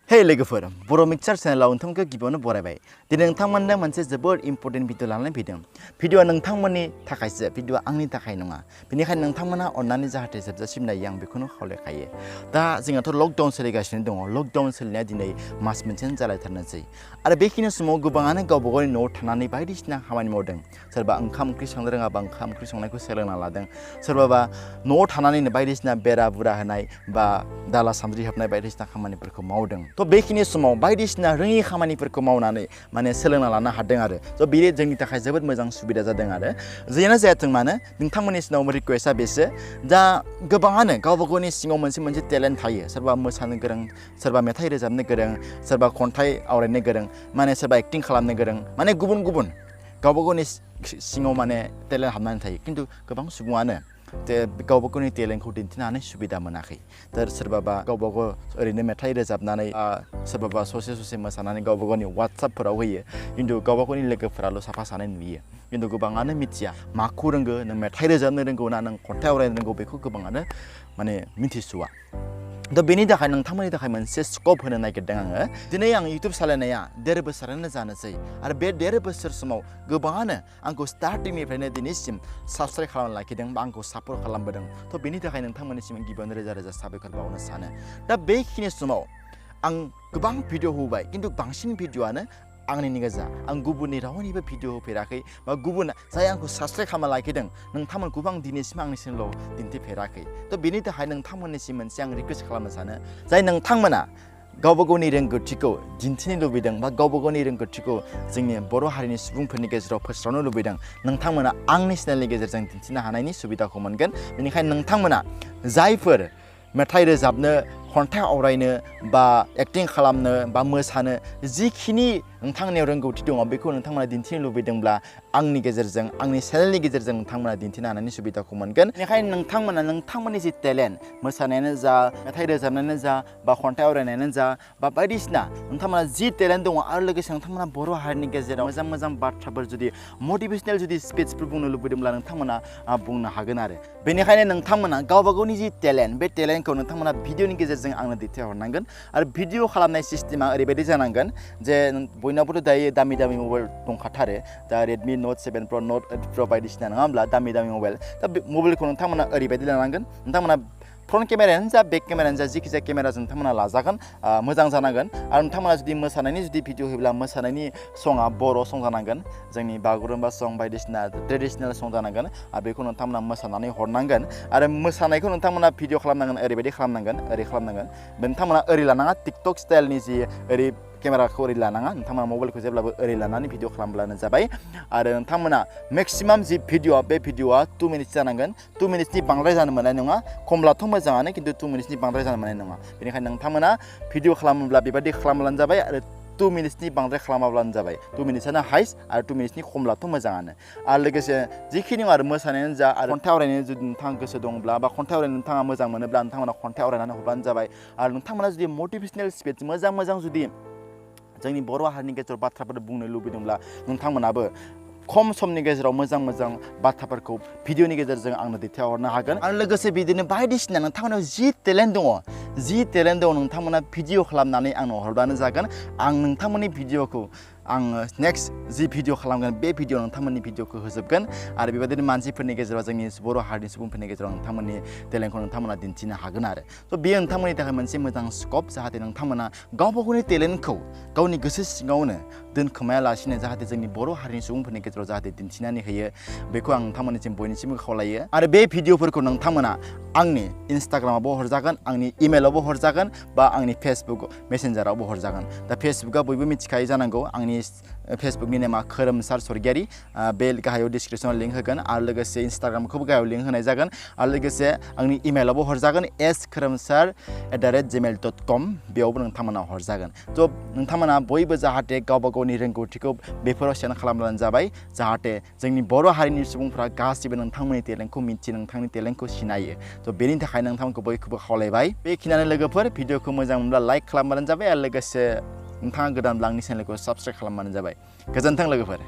Hey लोगोफोर बर' mixture चेनेलाव नोंथांखौ गिबियावनो बरायबाय दिनै नोंथांमोननो मोनसे जोबोद इम्पोर्टेन्ट भिडिअ लानानै फैदों भिडिअआ नोंथांमोननि थाखायसो भिडिअआ आंनि थाखाय नङा बेनिखायनो नोंथांमोना अननानै जाहाथे जोबजासिम नायो आं बेखौनो खावलायखायो दा जोंहाथ' लकडाउन सोलिगासिनो दङ लकडाउन सोलिनाया दिनै मास मोनसेयानो जालायथारनोसै आरो बेखिनि समाव गोबाङानो गावबा गावनि न'आव थानानै बायदिसिना खामानि मावदों सोरबा ओंखाम ओंख्रि संनो रोङाबा ओंखाम ओंख्रि संनायखौ सोलोंना लादों सोरबाबा न'आव थानानैनो बायदिसिना बेरा बुरा होनाय बा दाला सान्द्रि हेबनाय बायदिसिना खामानिफोरखौ मावदों थ' बेखिनि समाव बायदिसिना रोङि खामानिफोरखौ मावनानै माने सोलोंना लानो हादों आरो थ' बेयो जोंनि थाखाय जोबोद मोजां सुबिदा जादों आरो जेयानो जायाथों मानो नोंथांमोननि सिगाङाव रिकुवेस्टआ बेसो दा गोबाङानो गावबा गावनि सिङाव मोनसे टेलेन्ट थायो सोरबा मोसानो गोरों सोरबा मेथाइ रोजाबनो गोरों सोरबा खन्थाइ आवरायनो गोरों माने सोरबा एक्टिं खालामनो गोरों माने गुबुन गुबुन गावबा गावनि सिङाव माने टेलेन्ट हाबनानै थायो खिन्थु गोबां सुबुङानो गावबा गावनि टेलेन्टखौ दिन्थिनो हानाय सुबिदा मोनाखै दा सोरबाबा गावबा गाव ओरैनो मेथाइ रोजाबनानै सोरबाबा ससे मोसानानै गावबा गावनि वाट्सएपफोराव होयो खिन्थु गावबा गावनि लोगोफोराल' साफा सानै नुयो खिन्थु गोबाङानो मिथिया माखौ रोंगो नों मेथाइ रोजाबनो रोंगौ ना नों खन्थाइ आवरायनो रोंगौ बेखौ गोबाङानो माने मिथिसुवा दा बेनि थाखाय नोंथांमोननि थाखाय मोनसे स्कप होनो नागिरदों आङो दिनै आं इउटुब सालायनाया 1.5 बोसोरानो जानोसै आरो बे 1.5 बोसोर समाव गोबाङानो आंखौ स्टार्टिंनिफ्रायनो दिनैसिम साबस्क्राइब खालामना लाखिदों बा आंखौ सापर्ट खालामबोदों थ' बेनि थाखाय नोंथांमोननिसिम गिबियावनो रोजा रोजा साबायखर बावनो सानो दा बेखिनि समाव आं गोबां भिडिअ होबाय खिन्थु बांसिन भिडिअआनो आंनिनो गोजा आं गुबुननि रावनिबो भिडिअ होफेराखै बा गुबुन जाय आंखौ साबस्क्राइब खालामना लाखिदों नोंथांमोनखौबो आं दिनैसिम आंनि चेनेलाव दिन्थिफेराखै थ' बेनि थाखाय नोंथांमोननिसिम मोनसे आं रिकुवेस्ट खालामनो सानो जाय नोंथांमोना गावबा गावनि रोंगौथिखौ दिन्थिनो लुबैदों बा गावबा गावनि रोंगौथिखौ जोंनि बर' हारिनि सुबुंफोरनि गेजेराव फोस्रावनो लुबैदों नोंथांमोना आंनि चेनेलनि गेजेरजों दिन्थिनो हानायनि सुबिदाखौ मोनगोन बेनिखायनो नोंथांमोना जायफोर मेथाइ रोजाबनो खन्थाइ आवरायनो बा एक्टिं खालामनो बा मोसानो जिखिनि नोंथांनियाव रोंगौथि दङ बेखौ नोंथांमोना दिन्थिनो लुबैदोंब्ला आंनि गेजेरजों आंनि चेनेलनि गेजेरजों नोंथांमोना दिन्थिनो हानायनि सुबिदाखौ मोनगोन बेनिखायनो नोंथांमोना नोंथांमोननि जि टेलेन्ट मोसानायानो जा मेथाइ रोजाबनायानो जा बा खन्थाइ आवरायनायानो जा बा बायदिसिना नोंथांमोना जि टेलेन्ट दङ आरो लोगोसे नोंथांमोना बर' हारिनि गेजेराव मोजां बाथ्राफोर जुदि मटिभेशनेल जुदि स्पिचफोर बुंनो लुबैदोंब्ला नोंथांमोना बुंनो हागोन आरो बेनिखायनो नोंथांमोना गावबा गावनि जि टेलेन्ट बे टेलेन्टखौ नोंथांमोना भिडिअनि गेजेरजों आंनो दैथायहरनांगोन आरो भिडिअ खालामनाय सिस्टेमा ओरैबायदि जानांगोन जे बयनावबोथ' दायो दामि मबाइल दंखाथारो दा रेडमि नट 7 प्र नट 8 प्र बायदिसिना नङा होमब्ला दामि मबाइल दा बे मबाइलखौ नोंथांमोना ओरैबायदि लानांगोन नोंथांमोना फ्रन्ट केमेरायानो जा बेक केमेरायानो जा जिखिजाया केमेराजों नोंथांमोना लाजागोन मोजां जानांगोन आरो नोंथांमोना जुदि मोसानायनि जुदि भिडिअ होयोब्ला मोसानायनि सङा बर' सं जानांगोन जोंनि बागुरुम्बा सं बायदिसिना ट्रेडिसनेल सं जानांगोन आरो बेखौ नोंथांमोना मोसानानै हरनांगोन आरो मोसानायखौ नोंथांमोना भिडिअ खालामनांगोन ओरैबायदि खालामनांगोन ओरै खालामनांगोन नोंथांमोना ओरै लानाङा टिकटक स्टाइलनि जि ओरै केमेराखौ ओरै लानाङा नोंथांमोना मबाइलखौ जेब्लाबो ओरै लानानै भिडिअ खालामब्लानो जाबाय आरो नोंथांमोना मेक्सिमाम जि भिडिअ बे भिडिअआ 2 मिनिट्स जानांगोन 2 मिनिट्सनि बांद्राय जानो मोननाय नङा खमब्लाथ' मोजाङानो खिन्थु 2 मिनिट्सनि बांद्राय जानो मोननाय नङा बेनिखायनो नोंथांमोना भिडिअ खालामोब्ला बेबायदि खालामब्लानो जाबाय आरो 2 मिनिट्सनि बांद्राय खालामाब्लानो जाबाय 2 मिनिट्सआनो हाइस्ट आरो 2 मिनिट्सनि खमब्लाथ' मोजाङानो आरो लोगोसे जिखिनि आरो मोसानायानो जा आरो खन्थाइ आवरायनो जुदि नोंथाङा गोसो दंब्ला बा खन्थाइ आवरायनो नोंथाङा मोजां मोनोब्ला नोंथांमोना खन्थाइ आवरायनानै हरबानो जाबाय आरो नोंथांमोना जुदि मटिभेशनेल स्पिच मोजां जुदि जोंनि बर' हारिनि गेजेराव बाथ्राफोर बुंनो लुबैदोंब्ला नोंथांमोनाबो खम समनि गेजेराव मोजां बाथ्राफोरखौ भिडिअनि गेजेरजों आंनो दैथायहरनो हागोन आरो लोगोसे बिदिनो बायदिसिना नोंथांमोनाव जि टेलेन्ट दङ नोंथांमोना भिडिअ खालामनानै आंनो हरबानो जागोन आं नोंथांमोननि भिडिअखौ आङो नेक्स्ट जि भिडिअ खालामगोन बे भिडिअ नोंथांमोननि भिडिअखौ होजोबगोन आरो बेबायदिनो मानसिफोरनि गेजेराव जोंनि बर' हारिनि सुबुंफोरनि गेजेराव नोंथांमोननि टेलेन्टखौ नोंथांमोना दिन्थिनो हागोन आरो थ' बेयो नोंथांमोननि थाखाय मोनसे मोजां स्कप जाहाथे नोंथांमोना गावबा गावनि टेलेन्टखौ गावनि गोसो सिङावनो दोनखोमायालासिनो जाहाथे जोंनि बर' हारिनि सुबुंफोरनि गेजेराव जाहाथे दिन्थिनानै होयो बेखौ आं नोंथांमोननिसिम बयनिसिमबो खावलायो आरो बे भिडिअफोरखौ नोंथांमोना आंनि इन्स्टाग्रामावबो हरजागोन आंनि इमेलावबो हरजागोन बा आंनि फेसबुक मेसेन्जारावबो हरजागोन दा फेसबुकआ बयबो मिथिखायो जानांगौ आंनि फेसबुकनि नेमा खोरोमसार स्वर्गियारि बे गाहायाव डिसक्रिपसनाव लिंक होगोन आरो लोगोसे इन्स्टाग्रामखौबो गाहायाव लिंक होनाय जागोन आरो लोगोसे आंनि इमेलावबो हरजागोन s.खोरोमसार@gmail.com बेयावबो नोंथांमोना हरजागोन थ' नोंथांमोना बयबो जाहाथे गावबा गावनि रोंगौथिखौ बेफोराव सेयार खालामब्लानो जाबाय जाहाथे जोंनि बर' हारिनि सुबुंफ्रा गासिबो नोंथांमोननि टेलेन्टखौ मिन्थियो नोंथांनि टेलेन्टखौ सिनायो थ' बेनि थाखाय नोंथांमोनखौ बयखौबो खावलायबाय बेखिनियानो लोगोफोर भिडिअखौ मोजां मोनब्ला लाइक खालामबानो जाबाय आरो लोगोसे नोंथाङा गोदानब्ला आंनि चेनेलखौ साबस्क्राइब खालामबानो जाबाय गोजोन्थों लोगोफोर